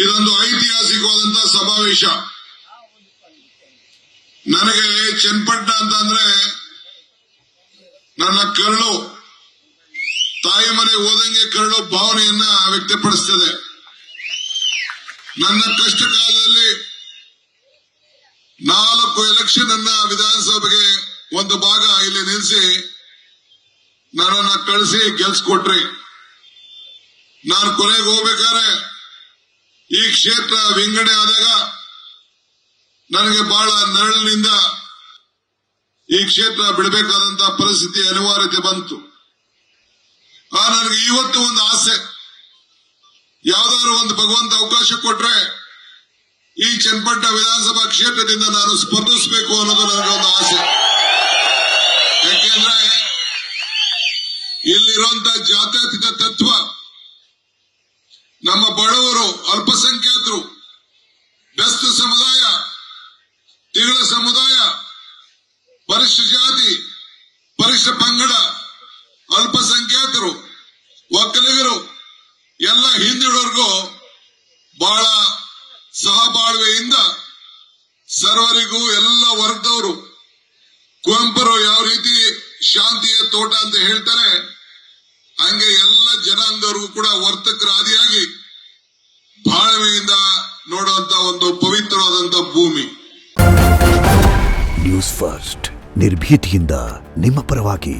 ಇದೊಂದು ಐತಿಹಾಸಿಕವಾದಂತಹ ಸಮಾವೇಶ. ನನಗೆ ಚನ್ನಪಟ್ಟಣ ಅಂತಂದ್ರೆ ನನ್ನ ಕರುಳು, ತಾಯಿ ಮನೆ ಹೋದಂಗೆ ಕರುಳು ಭಾವನೆಯನ್ನ ವ್ಯಕ್ತಪಡಿಸ್ತದೆ. ನನ್ನ ಕಷ್ಟ ಕಾಲದಲ್ಲಿ 4 ಎಲೆಕ್ಷನ್ ಅನ್ನ ವಿಧಾನಸಭೆಗೆ ಒಂದು ಭಾಗ ಇಲ್ಲಿ ನಿಲ್ಲಿಸಿ ನನ್ನನ್ನ ಕಳಿಸಿ ಗೆಲ್ಸ್ಕೊಟ್ರಿ. ನಾನು ಕೊನೆಗೆ ಹೋಗ್ಬೇಕಾದ್ರೆ ಈ ಕ್ಷೇತ್ರ ವಿಂಗಡಣೆ ಆದಾಗ ನನಗೆ ಬಹಳ ನರಳಿನಿಂದ ಈ ಕ್ಷೇತ್ರ ಬಿಡಬೇಕಾದಂತಹ ಪರಿಸ್ಥಿತಿ ಅನಿವಾರ್ಯತೆ ಬಂತು. ನನಗೆ ಇವತ್ತು ಒಂದು ಆಸೆ, ಯಾವ್ದಾದ್ರು ಒಂದು ಭಗವಂತ ಅವಕಾಶ ಕೊಟ್ರೆ ಈ ಚನ್ನಪಟ್ಟಣ ವಿಧಾನಸಭಾ ಕ್ಷೇತ್ರದಿಂದ ನಾನು ಸ್ಪರ್ಧಿಸಬೇಕು ಅನ್ನೋದು ನನಗೆ ಒಂದು ಆಸೆ. ಯಾಕೆಂದ್ರೆ ಇಲ್ಲಿರುವಂತಹ ಜಾತ್ಯತೀತ ತತ್ವ, ನಮ್ಮ ಬಡವರು, ಅಲ್ಪಸಂಖ್ಯಾತರು, ಬೆಸ್ತ ಸಮುದಾಯ, ತಿಗಳ ಸಮುದಾಯ, ಪರಿಶಿಷ್ಟ ಜಾತಿ, ಪರಿಶಿಷ್ಟ ಪಂಗಡ, ಅಲ್ಪಸಂಖ್ಯಾತರು, ಒಕ್ಕಲಿಗರು ಎಲ್ಲ ಹಿಂದುಳಿದವರಿಗೂ ಬಹಳ ಸಹಬಾಳ್ವೆಯಿಂದ ಸರ್ವರಿಗೂ ಎಲ್ಲ ವರ್ಗದವರು, ಕುವೆಂಪರು ಯಾವ ರೀತಿ ಶಾಂತಿಯ ತೋಟ ಅಂತ ಹೇಳ್ತಾರೆ ಹಂಗೆ ಎಲ್ಲ ಜನಾಂಗದವರಿಗೂ ಕೂಡ ವರ್ತಕರಾದಿಯಾಗಿ ಬಾಳ್ವೆಯಿಂದ ನೋಡುವಂತ ಒಂದು ಪವಿತ್ರವಾದಂತ ಭೂಮಿ. ನ್ಯೂಸ್ ಫಸ್ಟ್, ನಿರ್ಭೀತಿಯಿಂದ ನಿಮ್ಮ ಪರವಾಗಿ.